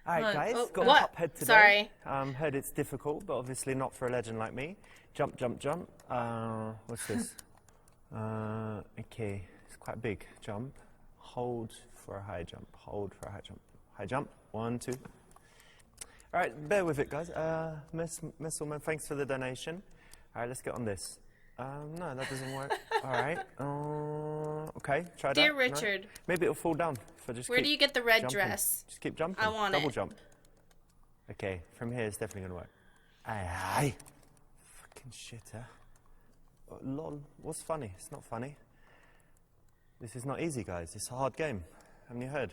All right, guys, got what? Cuphead today. Sorry. Heard it's difficult, but obviously not for a legend like me. Jump, jump, jump. What's this? Okay, it's quite a big jump. Hold for a high jump. Hold for a high jump. High jump. 1, 2. All right, bear with it, guys. Miss Woman, thanks for the donation. All right, let's get on this. No, that doesn't work. All right. Okay, try that. Dear Richard. No. Maybe it'll fall down if I just Where do you get the red jumping. dress? Just keep jumping. I want Double it. jump. Okay, from here it's definitely going to work. Aye. Fucking shitter. Oh, lol. What's funny? It's not funny. This is not easy, guys. It's a hard game. Haven't you heard?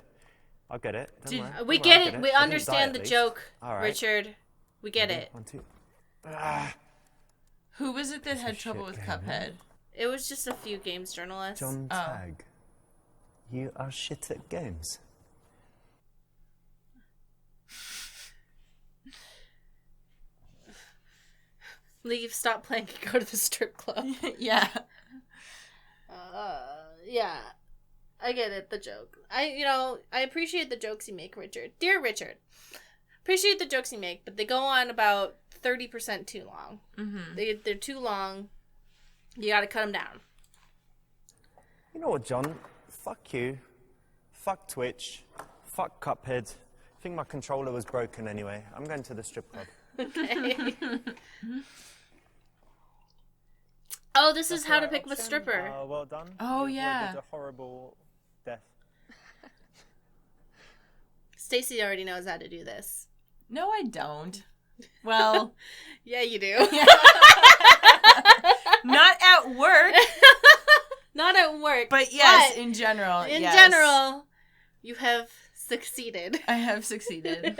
I'll get it. Don't worry. We Don't get worry, it. I'll We I didn't understand die, the at joke, All right. Richard. We get it. 1, 2. Who was it that had trouble with Cuphead? It was just a few games journalists. John Tagg. You are shit at games. Leave, stop playing, and go to the strip club. Yeah. Yeah. I get it, the joke. I appreciate the jokes you make, Richard. Dear Richard, appreciate the jokes you make, but they go on about 30% too long. Mm-hmm. They're too long. You gotta cut them down. You know what, John? Fuck you. Fuck Twitch. Fuck Cuphead. I think my controller was broken anyway. I'm going to the strip club. Okay. Oh, this is how to pick up a stripper. Well done. Oh, You yeah. avoided a horrible death. Stacy already knows how to do this. No, I don't. Well, Yeah, you do. not at work, Not at work. but yes, But in general. in yes. general, you have succeeded. I have succeeded.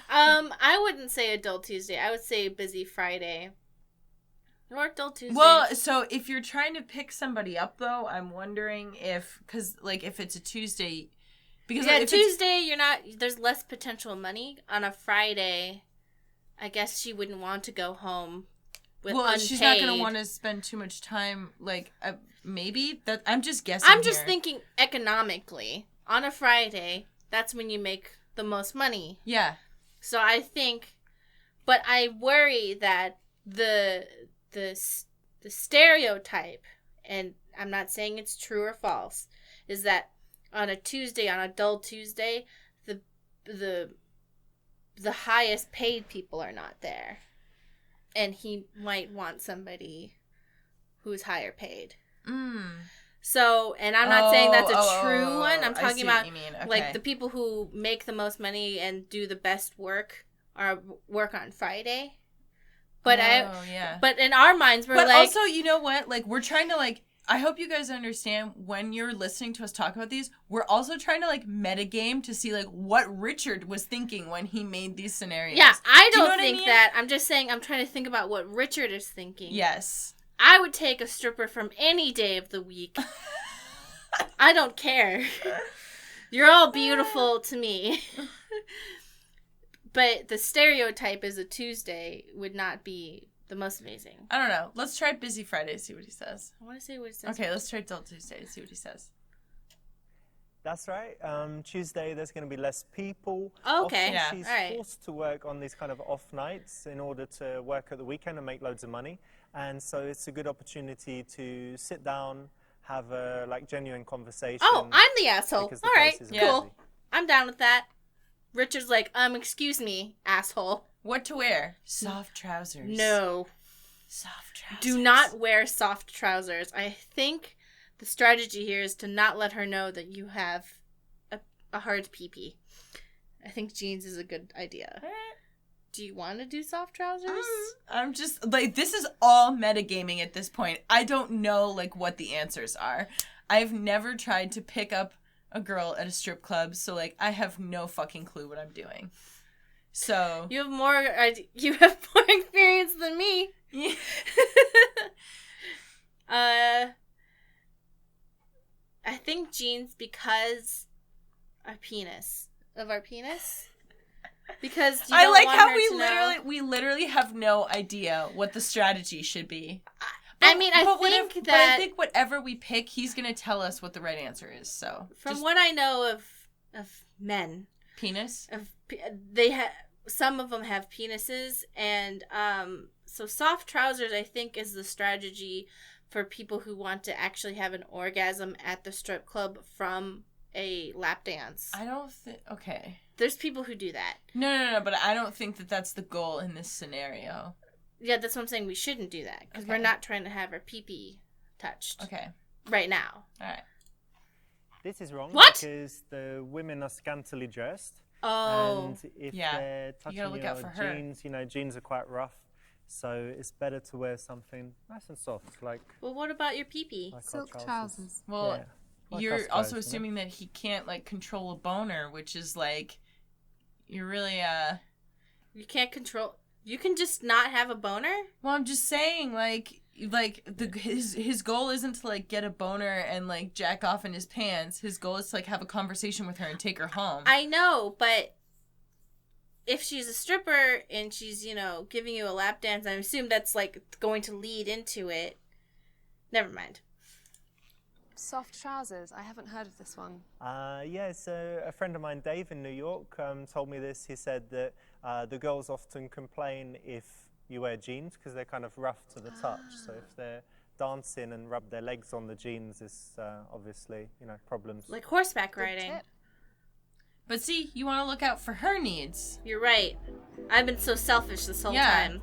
I wouldn't say Adult Tuesday. I would say Busy Friday. Or Adult Tuesday. Well, so if you're trying to pick somebody up, though, I'm wondering if it's a Tuesday, because yeah, if Tuesday you're not. There's less potential money. On a Friday, I guess she wouldn't want to go home with unpaid. she's not going to want to spend too much time. Maybe that I'm just guessing. I'm just here. thinking economically. On a Friday, that's when you make the most money. Yeah. So I think, but I worry that the stereotype, and I'm not saying it's true or false, is that on a Tuesday, on Adult Tuesday, the highest paid people are not there, and he might want somebody who's higher paid. So, and I'm not saying that's a true one. I'm talking about like the people who make the most money and do the best work work on Friday. But but in our minds we're but like, also, you know what? Like, we're trying to I hope you guys understand when you're listening to us talk about these, we're also trying to metagame to see what Richard was thinking when he made these scenarios. Yeah, I Do you don't know think what I mean? that. I'm just saying I'm trying to think about what Richard is thinking. Yes. I would take a stripper from any day of the week. I don't care. You're all beautiful to me. But the stereotype is a Tuesday would not be the most amazing. I don't know. Let's try Busy Friday, see what he says. I want to say what it says. Okay, let's try Adult Tuesday, see what he says. That's right. Tuesday, there's going to be less people. Okay. Often Yeah. she's All right. forced to work on these kind of off nights in order to work at the weekend and make loads of money. And so it's a good opportunity to sit down, have a genuine conversation. Oh, I'm the asshole. because the All right, place is cool. busy. I'm down with that. Richard's like, excuse me, asshole. What to wear? Soft trousers. No. Soft trousers. Do not wear soft trousers. I think the strategy here is to not let her know that you have a hard pee-pee. I think jeans is a good idea. Do you want to do soft trousers? I'm just, this is all metagaming at this point. I don't know, what the answers are. I've never tried to pick up a girl at a strip club, so, I have no fucking clue what I'm doing. So. You have more experience than me. Yeah. I think jeans because our penis. Because you I don't like want how her to know. we literally have no idea what the strategy should be. I mean, I But I think whatever we pick, he's gonna tell us what the right answer is. So from what I know of men, Penis? Some of them have penises, and so soft trousers, I think, is the strategy for people who want to actually have an orgasm at the strip club from a lap dance. I don't think... Okay. There's people who do that. No, but I don't think that that's the goal in this scenario. Yeah, that's what I'm saying. We shouldn't do that, because we're not trying to have our pee-pee touched. Okay. Right now. All right. This is wrong. What? Because the women are scantily dressed. Oh. And if Yeah. they're touching You gotta look your out for her. jeans, jeans are quite rough. So it's better to wear something nice and soft, like Well, what about your pee-pee? our Silk trousers. trousers. Well, Yeah. Like you're us guys, also assuming that he can't, like, control a boner, which is, like, you're really, You can't control... You can just not have a boner? Well, I'm just saying, his goal isn't to, like, get a boner and, like, jack off in his pants. His goal is to, like, have a conversation with her and take her home. I know, but if she's a stripper and she's, giving you a lap dance, I assume that's, like, going to lead into it. Never mind. Soft trousers. I haven't heard of this one. Yeah, so a friend of mine, Dave, in New York, told me this. He said that the girls often complain if you wear jeans because they're kind of rough to the touch. So if they're dancing and rub their legs on the jeans, it's obviously, problems. Like horseback riding. tip. But see, you want to look out for her needs. You're right. I've been so selfish this whole time.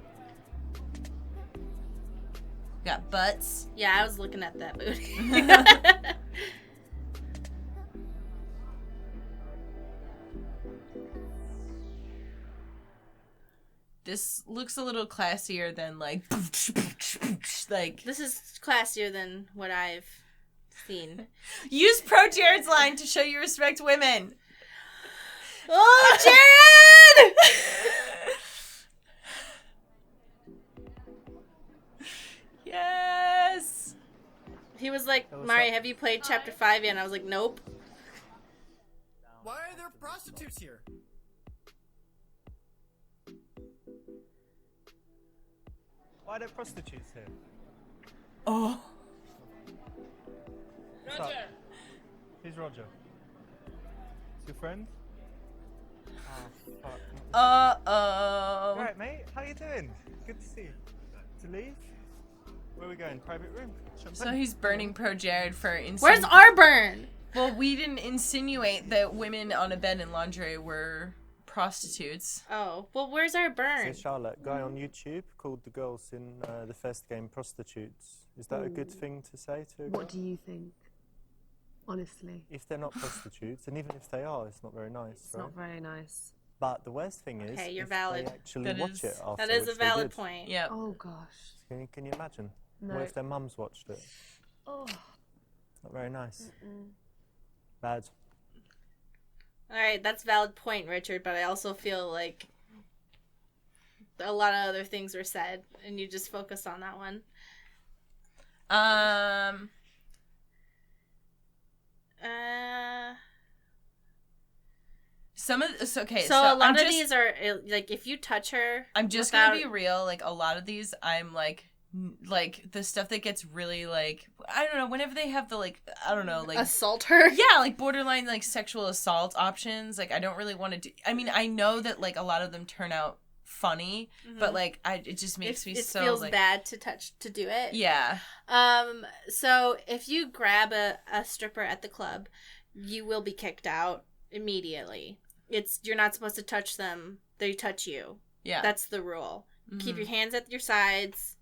Got butts. Yeah, I was looking at that booty. This looks a little classier than, like, like... This is classier than what I've seen. Use Pro Jared's line to show you respect women. Oh, Jared! Yes. He was like, That was Mari, up. have you played Chapter 5 yet? And I was like, nope. Why are there prostitutes here? Why are there prostitutes here? Oh. What's up? Who's Roger? Is your friend? Oh, fuck. Uh-oh. Right, mate. How you doing? Good to see you. To leave? Where are we going? Private room? So he's burning Pro Jared for Where's our burn? Well, we didn't insinuate that women on a bed in lingerie were prostitutes. Oh, well, where's our burn? So Charlotte, guy on YouTube called the girls in the first game prostitutes. Is that a good thing to say to a girl? What do you think? Honestly. If they're not prostitutes, and even if they are, it's not very nice, It's right? not very nice. But the worst thing is, Okay, you're if valid. they actually That watch is- it after, That is a which they valid did. point. Yep. Oh, gosh. Can you imagine? No. What if their mums watched it? Oh. Not very nice. Bad. All right, that's a valid point, Richard, but I also feel like a lot of other things were said, and you just focus on that one. Some of okay. So a lot I'm of just, these are, like, if you touch her... I'm just without- gonna be real. Like a lot of these, I'm like the stuff that gets really like I don't know. Whenever they have the like I don't know like Assault her? yeah like borderline like sexual assault options. Like I don't really want to do. I mean I know that like a lot of them turn out funny, but like it just makes me it so feels like bad to do it. yeah. So if you grab a stripper at the club, you will be kicked out immediately. You're not supposed to touch them. They touch you. Yeah. That's the rule. Mhm. Keep your hands at your sides,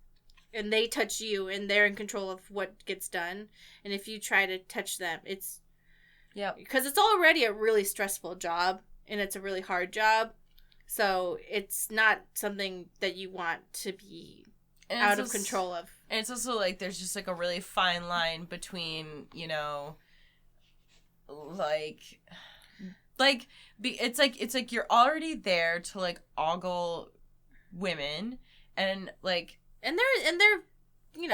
and they touch you, and they're in control of what gets done. And if you try to touch them, it's because it's already a really stressful job, and it's a really hard job. So it's not something that you want to be And out it's of control of. And it's also like there's just like a really fine line between it's like you're already there to like ogle women and like And they're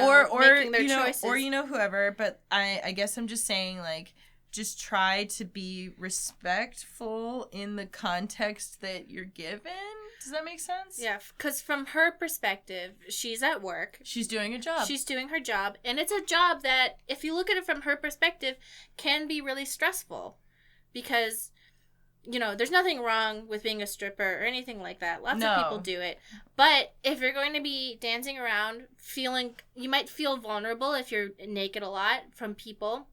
or making their choices. or whoever, but I guess I'm just saying like just try to be respectful in the context that you're given. Does that make sense? Yeah, because from her perspective, she's at work. She's doing a job. She's doing her job, and it's a job that, if you look at it from her perspective, can be really stressful, because there's nothing wrong with being a stripper or anything like that. Lots of No. people do it. But if you're going to be dancing around you might feel vulnerable if you're naked a lot from people.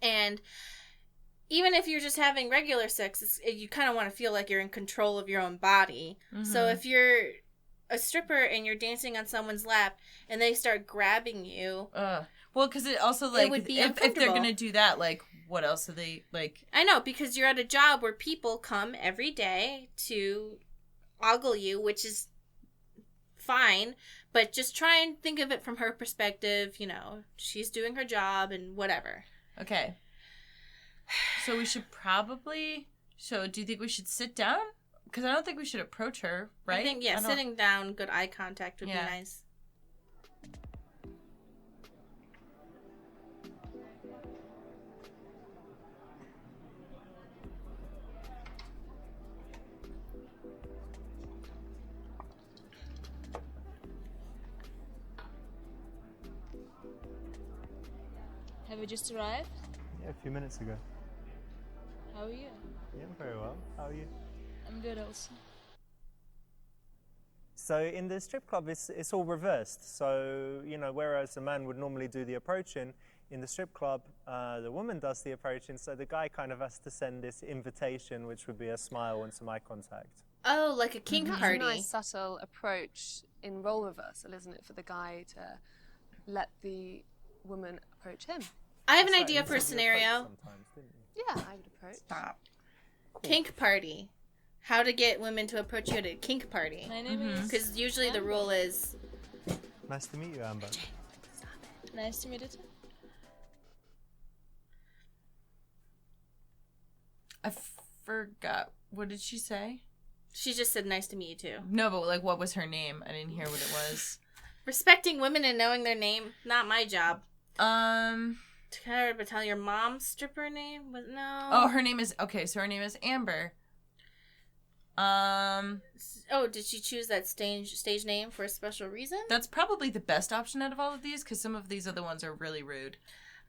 And even if you're just having regular sex, you kind of want to feel like you're in control of your own body. Mm-hmm. So if you're a stripper and you're dancing on someone's lap and they start grabbing you... Well, because it also, like, it would be if they're uncomfortable. going to do that, like, what else are they, like... I know, because you're at a job where people come every day to ogle you, which is fine, but just try and think of it from her perspective. She's doing her job and whatever. Okay. So we should probably... So do you think we should sit down? Because I don't think we should approach her, right? I think, sitting down, good eye contact would be nice. Have you just arrived? Yeah, a few minutes ago. How are you? Yeah, very well. How are you? I'm good also. So in the strip club, it's all reversed. So, whereas a man would normally do the approaching, in the strip club, the woman does the approaching, so the guy kind of has to send this invitation, which would be a smile and some eye contact. Oh, like a kink That's party. a nice subtle approach in role reversal, isn't it, for the guy to let the woman approach him? I have an idea for a scenario. Sometimes, didn't you? Yeah, I would approach. Stop. Kink party. How to get women to approach you at a kink party. My name is... Because usually the rule is... Nice to meet you, Amber. Nice to meet you too. I forgot. What did she say? She just said nice to meet you too. No, but, like, what was her name? I didn't hear what it was. Respecting women and knowing their name, not my job. But tell your mom's stripper name? No. Oh, her name is... Okay, so her name is Amber. Oh, did she choose that stage name for a special reason? That's probably the best option out of all of these, because some of these other ones are really rude.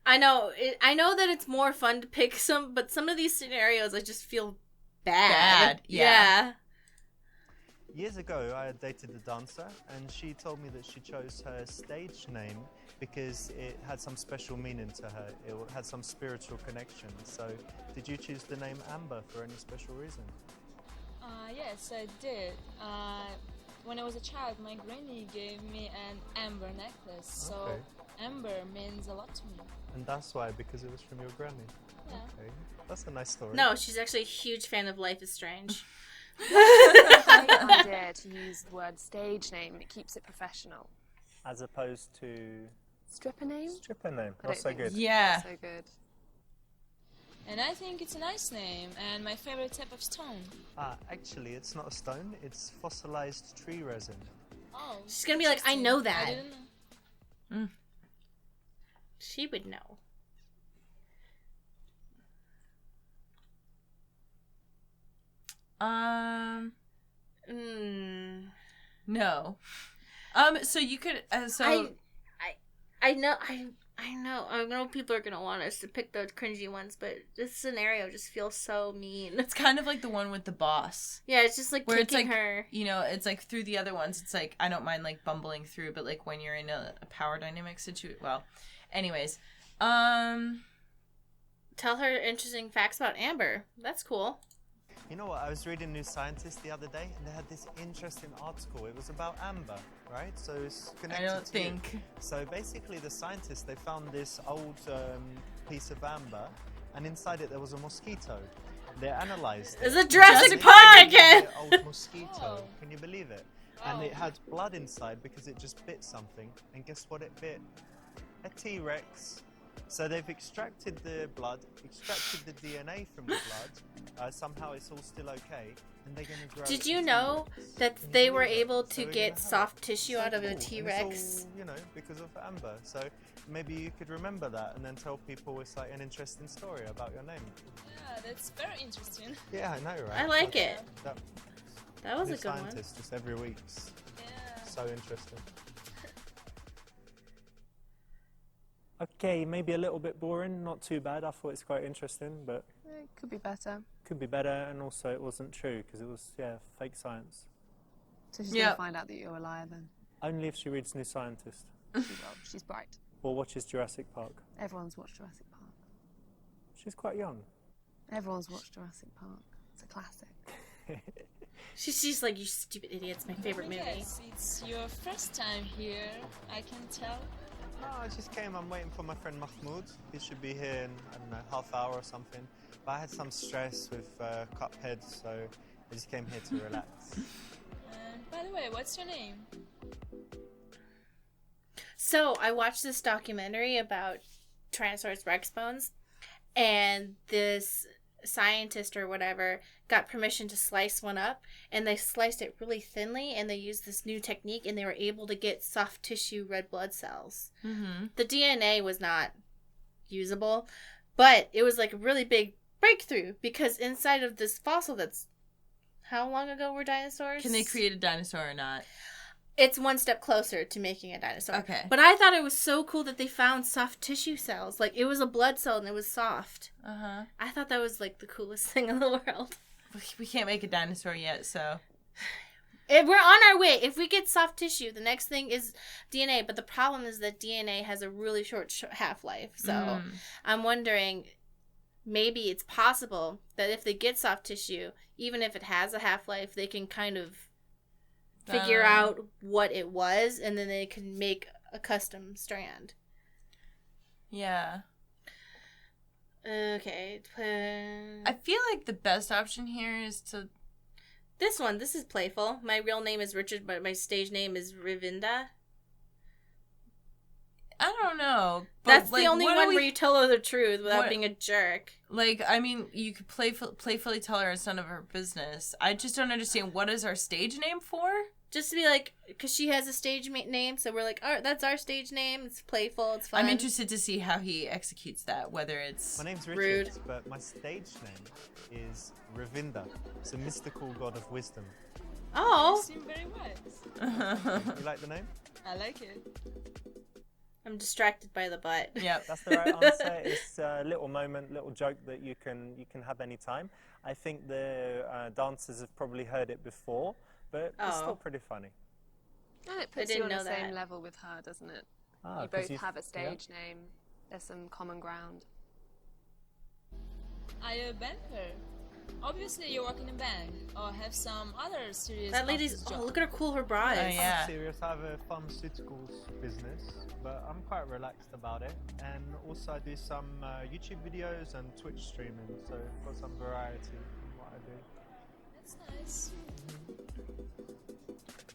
I know. I know that it's more fun to pick but some of these scenarios I just feel bad. Yeah. Years ago, I had dated a dancer, and she told me that she chose her stage name because it had some special meaning to her. It had some spiritual connection. So, did you choose the name Amber for any special reason? Yes, I did. When I was a child, my granny gave me an amber necklace, so Okay. amber means a lot to me. And that's why, because it was from your granny. Yeah. Okay, that's a nice story. No, she's actually a huge fan of Life is Strange. Great idea to use the word stage name, and it keeps it professional. As opposed to Stripper name? stripper name. I Not don't so think good. Yeah. So good. And I think it's a nice name, and my favorite type of stone. Actually, it's not a stone. It's fossilized tree resin. Oh. She's gonna be like, I know that. I didn't know. She would know. No. So you could, I know. I know people are gonna want us to pick the cringy ones, but this scenario just feels so mean. it's kind of like the one with the boss. Yeah, it's just like Where it's kicking like, her. it's like through the other ones, it's like, I don't mind like bumbling through, but like when you're in a power dynamic situation, well, anyways, Tell her interesting facts about Amber. That's cool. You know what? I was reading New Scientist the other day, and they had this interesting article. It was about amber, right? So it's connected I don't to you. think. So basically, the scientists, they found this old piece of amber, and inside it there was a mosquito. They analysed it. It's a Jurassic They Park found again! an old mosquito. Oh. Can you believe it? And it had blood inside because it just bit something. And guess what it bit? A T-Rex. So they've extracted the blood, extracted the DNA from the blood. Somehow it's all still okay, and they're going to grow. Did it you into know mutants. that Can you they were believe it? able So to we're get gonna have soft it. tissue So out of a cool. And T-Rex? it's all, because of amber. So maybe you could remember that and then tell people it's like an interesting story about your name. Yeah, that's very interesting. Yeah, I know, right? I like it. That, That was New a good one. Scientist just every week's Yeah. so interesting. Okay, maybe a little bit boring, not too bad. I thought it's quite interesting, but It could be better. could be better, and also it wasn't true because it was fake science. So she's going to find out that you're a liar then. Only if she reads New Scientist Well, she's bright. or watches Jurassic Park. Everyone's watched Jurassic Park. She's quite young. Everyone's watched Jurassic Park. It's a classic. She's like, you stupid idiot, it's my favorite movie. Yes, it's your first time here, I can tell. No, I just came. I'm waiting for my friend Mahmoud. He should be here in, I don't know, half hour or something. But I had some stress with Cuphead, so I just came here to relax. And by the way, what's your name? So, I watched this documentary about Tyrannosaurus Rex bones, and this scientist or whatever got permission to slice one up, and they sliced it really thinly, and they used this new technique, and they were able to get soft tissue red blood cells. Mm-hmm. The DNA was not usable, but it was like a really big breakthrough, because inside of this fossil that's... How long ago were dinosaurs? Can they create a dinosaur or not? It's one step closer to making a dinosaur. Okay. But I thought it was so cool that they found soft tissue cells. Like, it was a blood cell and it was soft. Uh-huh. I thought that was, like, the coolest thing in the world. We can't make a dinosaur yet, so... We're on our way. If we get soft tissue, the next thing is DNA. But the problem is that DNA has a really short half-life. So I'm wondering, maybe it's possible that if they get soft tissue, even if it has a half-life, they can kind of figure out what it was, and then they can make a custom strand. Yeah. Okay. I feel like the best option here is to... This is playful. My real name is Richard, but my stage name is Ravinda. I don't know. But That's like, the only one where you tell her the truth without being a jerk. Like, I mean, you could playfully tell her it's none of her business. I just don't understand, what is our stage name for? Just to be like, because she has a stage name, so we're like, alright, that's our stage name. It's playful, it's fun. I'm interested to see how he executes that, whether it's... My name's Richard, rude. but my stage name is Ravinda. It's a mystical god of wisdom. Oh! You seem very wise. You like the name? I like it. I'm distracted by the butt. Yep. That's the right answer. It's a little moment, little joke that you can have any time. I think the dancers have probably heard it before, but it's still pretty funny. And it puts didn't you on the know same that. level with her, doesn't it? Ah, You 'cause both have a stage name. There's some common ground. Are you a banker? Obviously you work in a bank, or have some other serious That lady's, office job. look at how cool her bra is. Oh, yeah. I'm serious. I have a pharmaceuticals business, but I'm quite relaxed about it. And also I do some YouTube videos and Twitch streaming, so I've got some variety in what I do. That's nice.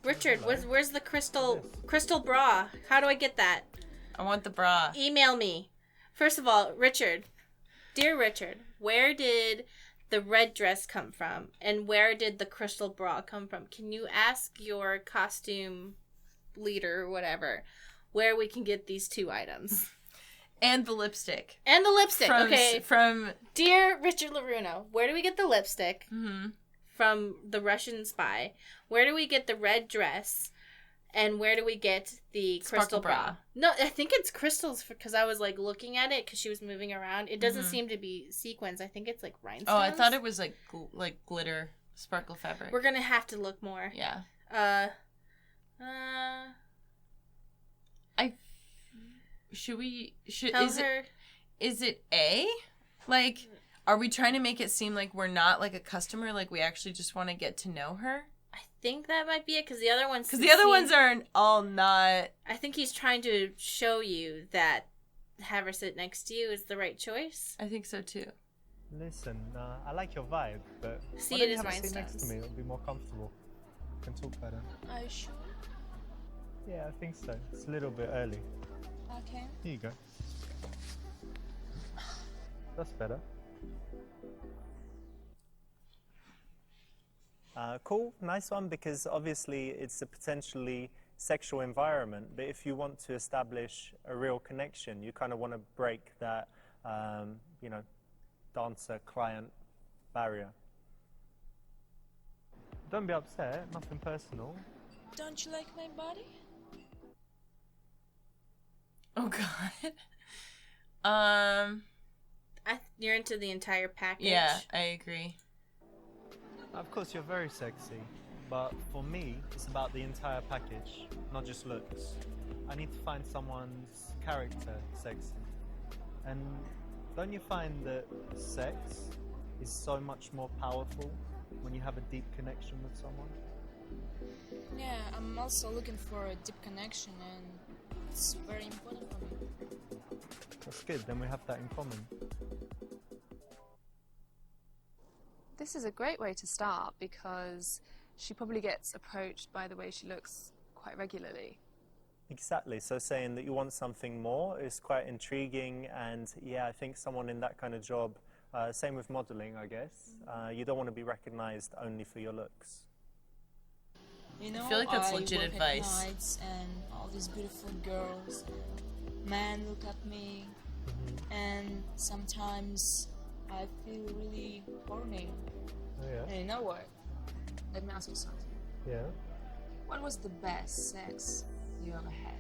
Richard, where's the crystal bra? How do I get that? I want the bra. Email me. First of all, Richard, dear Richard, where did the red dress come from? And where did the crystal bra come from? Can you ask your costume leader or whatever where we can get these two items? And the lipstick. And the lipstick, okay. From... Dear Richard Laruno, where do we get the lipstick? Mm-hmm. From the Russian spy? Where do we get the red dress? And where do we get the crystal Sparkle bra? No, I think it's crystals because I was like looking at it because she was moving around. It doesn't seem to be sequins. I think it's like rhinestones. Oh, I thought it was like glitter, sparkle fabric. We're gonna have to look more. Yeah. Tell her. Is it A? Like, are we trying to make it seem like we're not like a customer? Like we actually just want to get to know her? I think that might be it because the other ones. Because the other ones are all not. I think he's trying to show you that have her sit next to you is the right choice. I think so too. Listen, I like your vibe, but See, why it don't you is have a seat next to rhinestones. me? It'll be more comfortable. We can talk better. Are you sure? Yeah, I think so. It's a little bit early. Okay. Here you go. That's better. Cool, nice one, because obviously it's a potentially sexual environment, but if you want to establish a real connection, you kind of want to break that, dancer-client barrier. Don't be upset, nothing personal. Don't you like my body? Oh God. You're into the entire package. Yeah, I agree. Of course, you're very sexy, but for me, it's about the entire package, not just looks. I need to find someone's character sexy. And don't you find that sex is so much more powerful when you have a deep connection with someone? Yeah, I'm also looking for a deep connection, and it's very important for me. That's good, then we have that in common. This is a great way to start because she probably gets approached by the way she looks quite regularly. Exactly, so saying that you want something more is quite intriguing, and yeah, I think someone in that kind of job, same with modelling, I guess, you don't want to be recognised only for your looks. You know, I feel like that's legit work advice. At nights and all these beautiful girls, men look at me, and sometimes I feel really horny. Oh yeah? And you know what? Let me ask you something. Yeah? What was the best sex you ever had?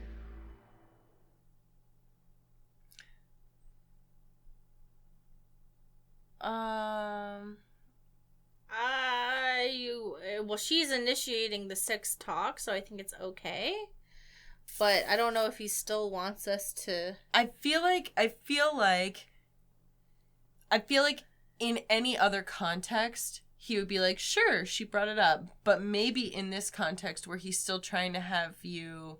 Well, she's initiating the sex talk, so I think it's okay. But I don't know if he still wants us to. I feel like in any other context, he would be like, sure, she brought it up. But maybe in this context where he's still trying to have you,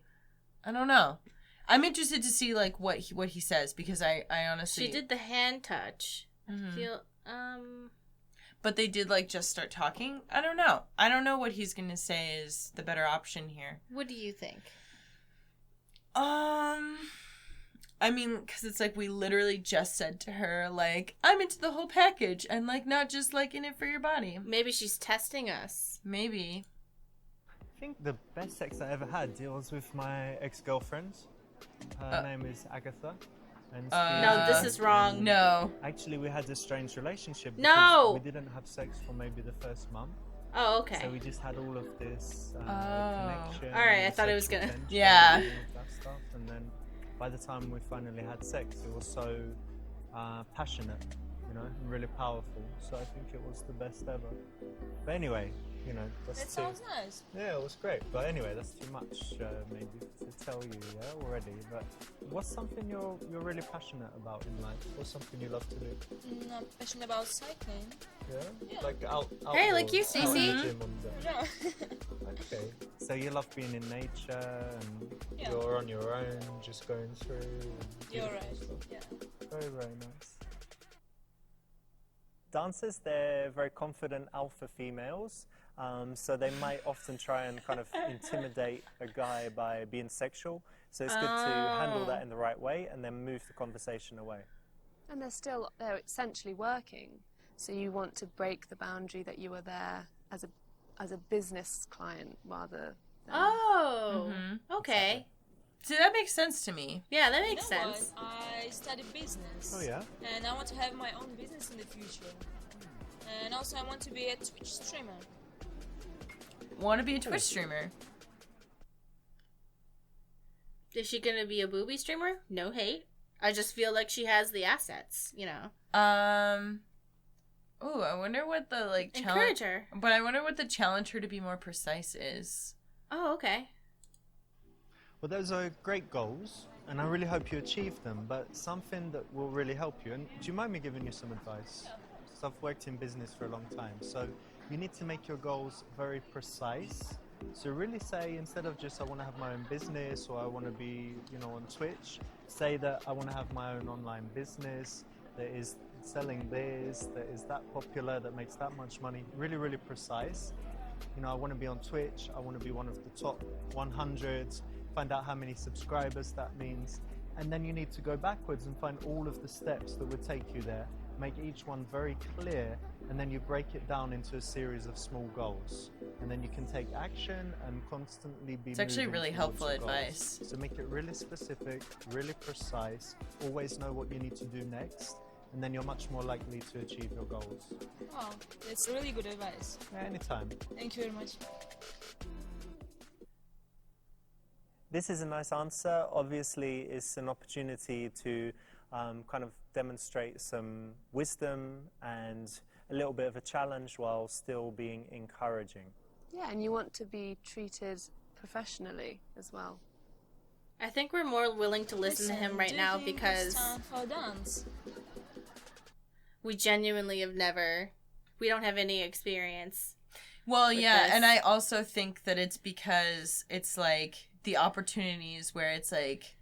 I don't know. I'm interested to see like what he says, because I honestly. She did the hand touch. Mhm. I feel But they did like just start talking. I don't know. I don't know what he's gonna say is the better option here. What do you think? I mean, because it's like we literally just said to her, like, I'm into the whole package and, like, not just, like, in it for your body. Maybe she's testing us. Maybe. I think the best sex I ever had was with my ex-girlfriend. Her name is Agatha. And No, this is wrong. No. Actually, we had a strange relationship. No! We didn't have sex for maybe the first month. Oh, okay. So we just had all of this Oh. connection. All right, I thought it was sexual gonna- tension, Yeah. all of that stuff. And then by the time we finally had sex, it was so passionate, you know, and really powerful. So I think it was the best ever. But anyway, you know, that's That sounds nice. Yeah, it was great. But anyway, that's too much maybe to tell you already. But what's something you're really passionate about in life? What's something you love to do? I'm passionate about cycling. Yeah, like out. Hey, like you, outdoors, out in the Stacey. gym on the- Yeah. Okay, so you love being in nature and Yeah. you're on your own, just going through. And You're beautiful right. stuff. Yeah. Very, very nice. Dancers, they're very confident alpha females, so they might often try and kind of intimidate a guy by being sexual. So it's good to handle that in the right way and then move the conversation away. And they're essentially working. So you want to break the boundary that you were there as a business client rather than... Oh, Mhm. okay. See, that makes sense to me. Yeah, that You makes know what? sense. I study business. Oh yeah? And I want to have my own business in the future. And also I want to be a Twitch streamer. Want to be a Twitch streamer? Is she gonna be a booby streamer? No hate. I just feel like she has the assets, you know. Ooh, I wonder what the like Encourage her. But I wonder what the challenge her to be more precise is. Oh, okay. Well, those are great goals, and I really hope you achieve them, but something that will really help you, and do you mind me giving you some advice? Because I've worked in business for a long time, so you need to make your goals very precise. So really say, instead of just I want to have my own business or I want to be, you know, on Twitch, say that I want to have my own online business that is selling this, that is that popular, that makes that much money. Really, really precise. You know, I want to be on Twitch, I want to be one of the top 100, find out how many subscribers that means, and then you need to go backwards and find all of the steps that would take you there, make each one very clear, and then you break it down into a series of small goals. And then you can take action and constantly be It's actually moving really towards helpful your goals. advice. So make it really specific, really precise, always know what you need to do next, and then you're much more likely to achieve your goals. Wow, that's really good advice. Anytime. Thank you very much. This is a nice answer. Obviously, it's an opportunity to kind of demonstrate some wisdom and a little bit of a challenge while still being encouraging. Yeah, and you want to be treated professionally as well. I think we're more willing to listen to him right now because time for dance? we genuinely have never, we don't have any experience. Well, yeah, this. and I also think that it's because it's like the opportunities where it's like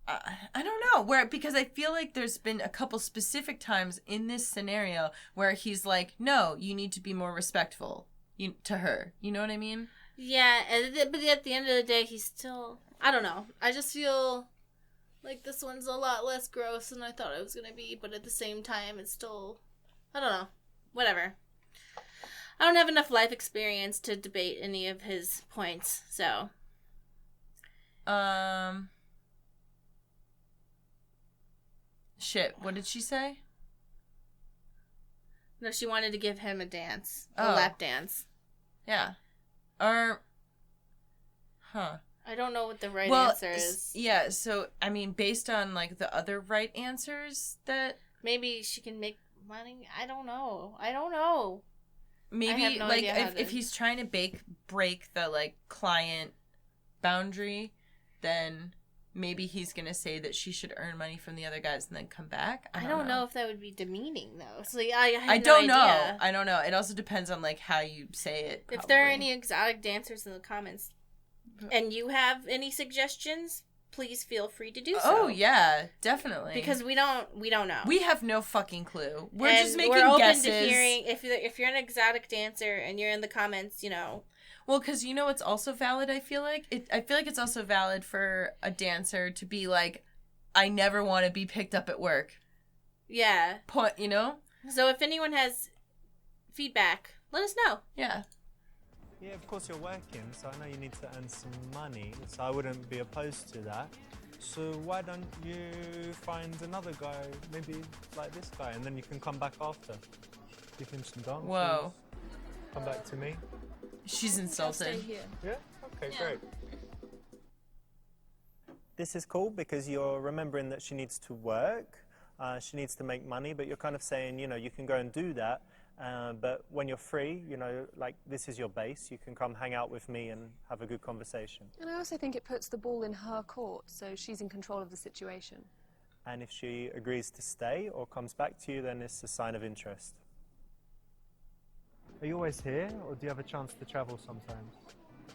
I don't know, because I feel like there's been a couple specific times in this scenario where he's like, no, you need to be more respectful to her. You know what I mean? Yeah, but at the end of the day, he's still, I don't know. I just feel like this one's a lot less gross than I thought it was going to be, but at the same time, it's still, I don't know. Whatever. I don't have enough life experience to debate any of his points, so. Shit, what did she say? No, she wanted to give him a dance. Oh. A lap dance. Yeah. Huh. I don't know what the right answer is. Yeah, so, I mean, based on, like, the other right answers that... Maybe she can make money? I don't know. Maybe, I have no like, idea if he's trying to break the, like, client boundary, then maybe he's going to say that she should earn money from the other guys and then come back. I don't know if that would be demeaning, though. So, I have I no don't idea. know. I don't know. It also depends on, like, how you say it. If there are probably. any exotic dancers in the comments and you have any suggestions, please feel free to do so. Oh, yeah, definitely. Because we don't know. We have no fucking clue. We're and just making we're open guesses. to hearing if you're an exotic dancer and you're in the comments, you know. Well, because you know what's also valid, I feel like? I feel like it's also valid for a dancer to be like, I never want to be picked up at work. Yeah. You know? So if anyone has feedback, let us know. Yeah. Yeah, of course you're working, so I know you need to earn some money, so I wouldn't be opposed to that. So why don't you find another guy, maybe like this guy, and then you can come back after. Give him some dances. Whoa. Come back to me. She's I'll stay insulted. here. Yeah? Okay, Yeah. great. This is cool because you're remembering that she needs to work, she needs to make money, but you're kind of saying, you know, you can go and do that, but when you're free, you know, like this is your base, you can come hang out with me and have a good conversation. And I also think it puts the ball in her court, so she's in control of the situation. And if she agrees to stay or comes back to you, then it's a sign of interest. Are you always here, or do you have a chance to travel sometimes?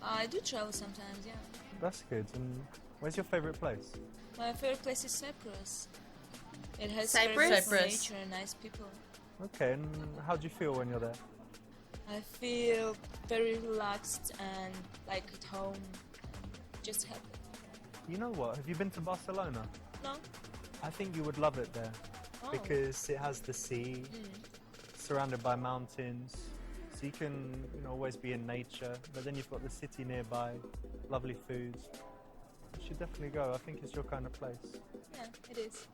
I do travel sometimes, yeah. That's good. And where's your favourite place? My favorite place is Cyprus. It has Cyprus? very beautiful Cyprus. nature and nice people. Okay, and how do you feel when you're there? I feel very relaxed and like at home. Just happy. You know what? Have you been to Barcelona? No? I think you would love it there Oh. because it has the sea, surrounded by mountains, so you can, you know, always be in nature. But then you've got the city nearby, lovely food. You should definitely go. I think it's your kind of place. Yeah, it is.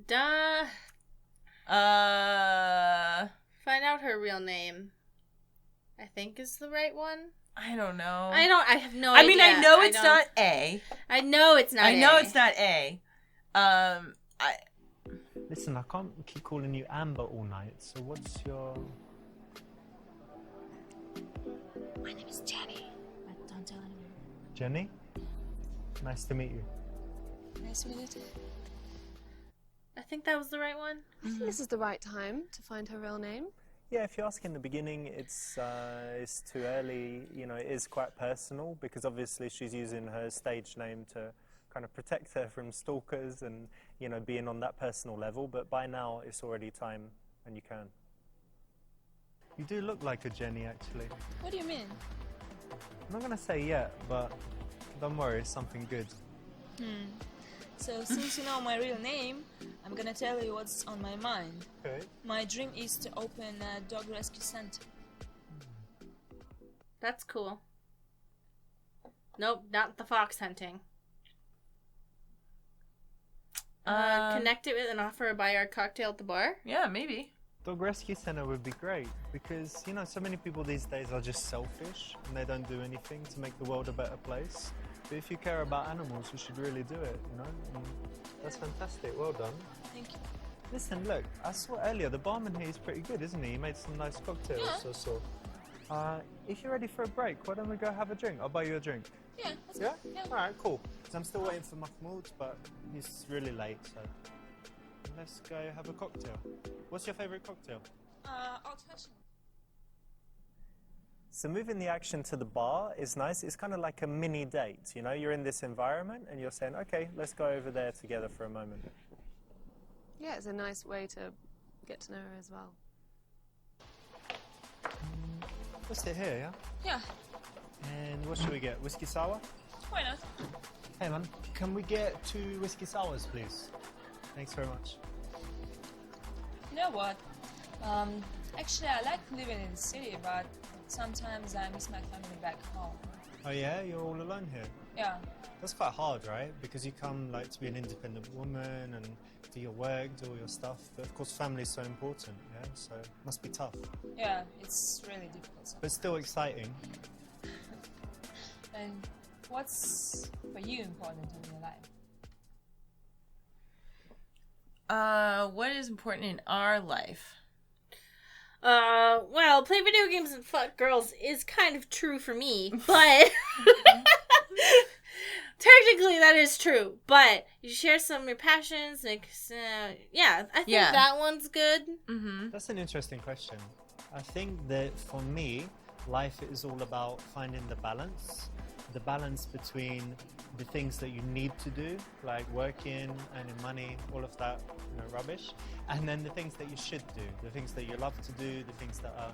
Duh. Find out her real name. I think is the right one. I don't know. I have no I idea. mean, I know it's don't- not A. I know it's not I know A. it's not A. Listen, I can't keep calling you Amber all night, so what's your... My name is Jenny. But don't tell anyone. Jenny? Nice to meet you. Nice to meet you too. I think that was the right one. I think this is the right time to find her real name. Yeah, if you ask in the beginning, it's too early. You know, it is quite personal because obviously she's using her stage name to kind of protect her from stalkers and, you know, being on that personal level. But by now, it's already time and you can. You do look like a Jenny, actually. What do you mean? I'm not going to say yet, but don't worry, it's something good. So since you know my real name, I'm gonna tell you what's on my mind. Okay. My dream is to open a dog rescue center. That's cool. Nope, not the fox hunting. Connect it with an offer a buy our cocktail at the bar. Yeah, maybe. Dog rescue center would be great because, you know, so many people these days are just selfish and they don't do anything to make the world a better place. But if you care about animals, you should really do it, you know? And that's fantastic. Well done. Thank you. Listen, look, I saw earlier, the barman here is pretty good, isn't he? He made some nice cocktails, Yeah. I saw. If you're ready for a break, why don't we go have a drink? I'll buy you a drink. Yeah, that's Yeah? good. Yeah. Alright, cool. 'Cause I'm still waiting for Mahmoud, but he's really late, so let's go have a cocktail. What's your favourite cocktail? Old-fashioned. So moving the action to the bar is nice. It's kind of like a mini date, you know? You're in this environment and you're saying, okay, let's go over there together for a moment. Yeah, it's a nice way to get to know her as well. Let's sit here, yeah? Yeah, And what should we get? Whiskey sour? why not? Hey man, can we get 2 whiskey sours, please? Thanks very much. You know what? Actually, I like living in the city, but sometimes I miss my family back home. Oh yeah, you're all alone here. Yeah, That's quite hard, right? Because you come like to be an independent woman and do your work, do all your stuff. But of course, family is so important, yeah. So it must be tough, yeah, it's really difficult. but still exciting. And what's for you important in your life? What is important in our life? Well, play video games and fuck girls is kind of true for me, but technically that is true. But you share some of your passions, like, yeah, I think that one's good. Mm-hmm. That's an interesting question. I think that for me, life is all about finding the balance between the things that you need to do, like working, earning money, all of that, you know, rubbish, and then the things that you should do, the things that you love to do, the things that are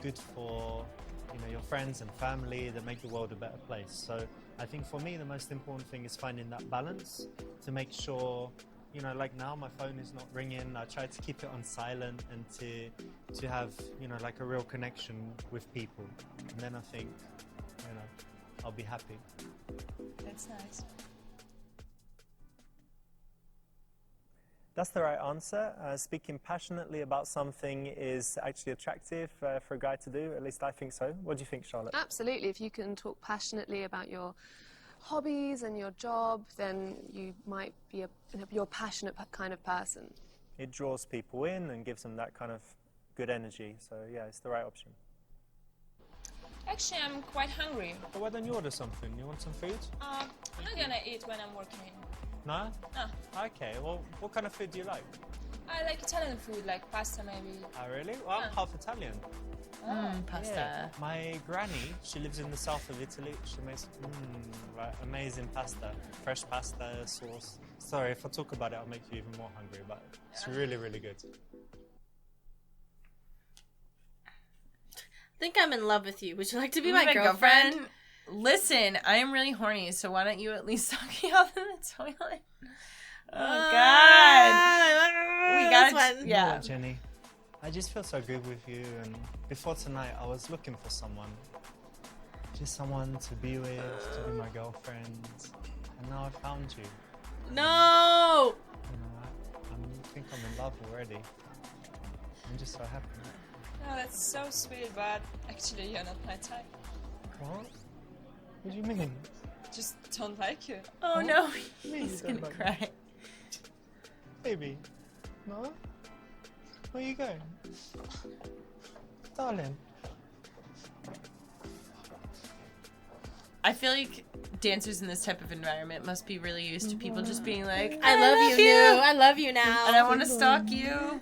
good for, you know, your friends and family, that make the world a better place. So I think for me, the most important thing is finding that balance to make sure, you know, like now my phone is not ringing. I try to keep it on silent and to have, you know, like a real connection with people. And then I think, you know, I'll be happy. That's nice. That's the right answer. Speaking passionately about something is actually attractive for a guy to do. At least I think so. What do you think, Charlotte? Absolutely. If you can talk passionately about your hobbies and your job, then you might be you're a passionate kind of person. It draws people in and gives them that kind of good energy. So yeah, it's the right option. Actually, I'm quite hungry. Well, why don't you order something? You want some food? I'm not gonna eat when I'm working. No? No. Okay, well, what kind of food do you like? I like Italian food, like pasta maybe. Oh, really? Well, I'm half Italian. Pasta. Yeah. My granny, she lives in the south of Italy. She makes like amazing pasta, fresh pasta, sauce. Sorry, if I talk about it, I'll make you even more hungry, but it's really, really good. I think I'm in love with you. Would you like to be my girlfriend? Listen, I am really horny, so why don't you at least suck me off in the toilet? Oh, God. I We got got one. Yeah. You know what, Jenny? I just feel so good with you, and before tonight, I was looking for someone. Just someone to be with, to be my girlfriend. And now I found you. No! You know, I think I'm in love already. I'm just so happy. Oh, that's so sweet, but actually you're not my type. What? What do you mean? Just don't like you. Oh, no. Me, He's you gonna don't like cry. Baby. No? Where are you going? Darling. I feel like dancers in this type of environment must be really used to people just being like, I love you. I love you now. and I want to stalk you.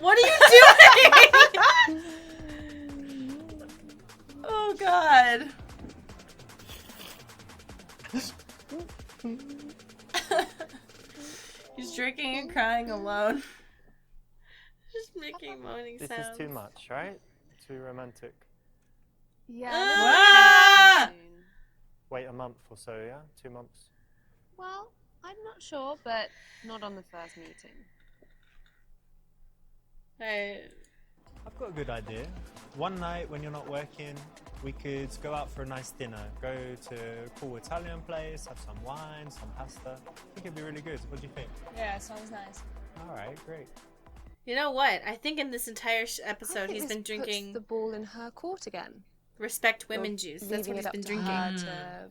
What are you doing? Oh, God. He's drinking and crying alone. Just making moaning This sounds. is too much, right? Too romantic. Yeah. Ah! Wait a month or so, yeah? 2 months. Well, I'm not sure, but not on the first meeting. I've got a good idea. One night when you're not working, we could go out for a nice dinner. Go to a cool Italian place, have some wine, some pasta. I think it'd be really good. What do you think? Yeah, sounds nice. All right, great. You know what? I think in this entire I episode think he's this been drinking. puts the ball in her court again. Respect women juice. That's leaving what he's it up been to drinking. her to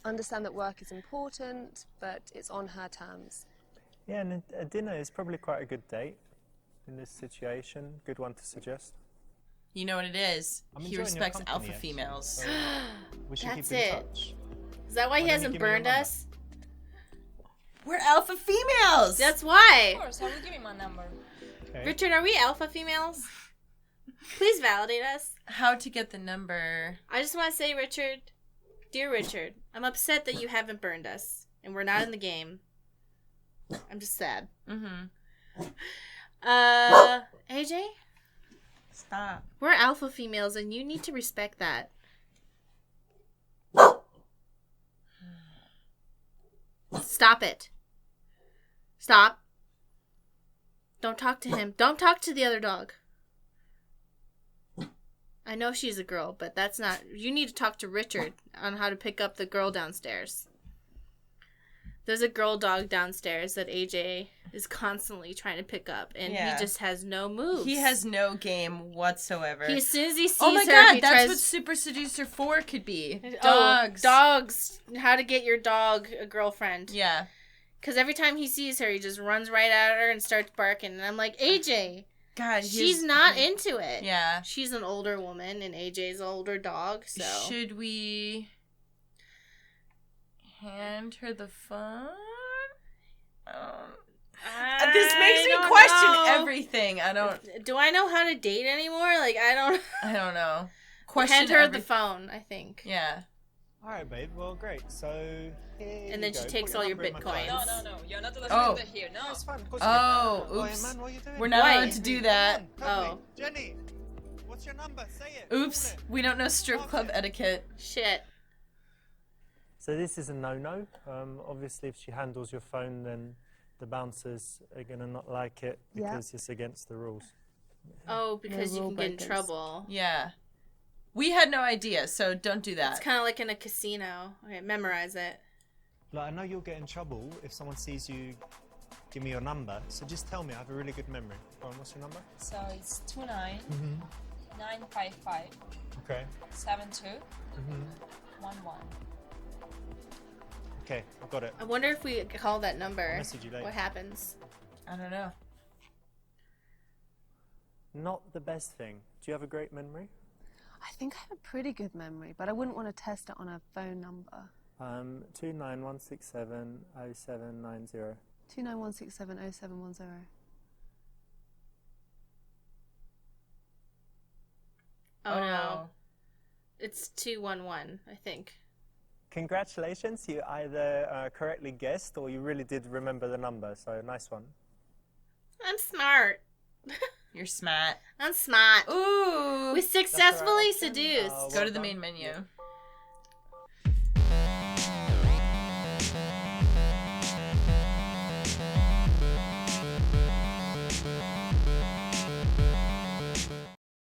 understand that work is important, but it's on her terms. Yeah, and a dinner is probably quite a good date in this situation. Good one to suggest. You know what it is? I'm He enjoying your respects company, alpha actually. females. So we should That's keep in it. touch. Is that why he Why don't you hasn't give me your burned number? us? We're alpha females! That's Of why. course, I will give you my number. Okay. Richard, are we alpha females? Please validate us. How to get the number. I just want to say, Richard, dear Richard, I'm upset that you haven't burned us and we're not in the game. I'm just sad. Mm-hmm. AJ, Stop. we're alpha females and you need to respect that. Stop it. Stop. Don't talk to him. Don't talk to the other dog. I know she's a girl, but that's not... You need to talk to Richard on how to pick up the girl downstairs. There's a girl dog downstairs that AJ is constantly trying to pick up, and Yeah. he just has no moves. He has no game whatsoever. As soon as he sees Oh my her, god, he that's tries... what Super Seducer 4 could be. Dogs. Dogs. Dogs. How to get your dog a girlfriend. Yeah. Because every time he sees her, he just runs right at her and starts barking. And I'm like, AJ, God, she's not into it. Yeah. She's an older woman, and AJ's an older dog, so... Should we hand her the phone? This makes me question everything. I don't Do I know how to date anymore? Like, I don't... know. Question Hand her every- the phone, I think. Yeah. All right, babe. Well, great. So here And then you she go. takes Put your all your number in my bitcoins. phone. No, you're not allowed Oh. to do that here. No. That's fine. Of course Oh, you can. Go ahead, oops. man. What are you doing? We're not Why? allowed to do that. Come on, Oh. me. Jenny, what's your number? Say it. Oops. Call it. We don't know strip club etiquette. Shit. So this is a no-no. Obviously, if she handles your phone, then the bouncers are gonna not like it Yeah. because it's against the rules. Oh, because you rule can get in breakers. trouble. Yeah. We had no idea, so don't do that. It's kind of like in a casino. Okay, memorize it. Like, I know you'll get in trouble if someone sees you give me your number, so just tell me. I have a really good memory. Go on, what's your number? So it's 29 955 Okay. 72 11. Okay, I've got it. I wonder if we call that number, I'll message you later. what happens? I don't know. Not the best thing. Do you have a great memory? I think I have a pretty good memory, but I wouldn't want to test it on a phone number. 291670790. 291670710. Oh, no. It's 211, I think. Congratulations, you either correctly guessed or you really did remember the number, so nice one. I'm smart. You're smart. I'm smart. Ooh. We successfully That's the right option. seduced. Well Go to the done. main menu.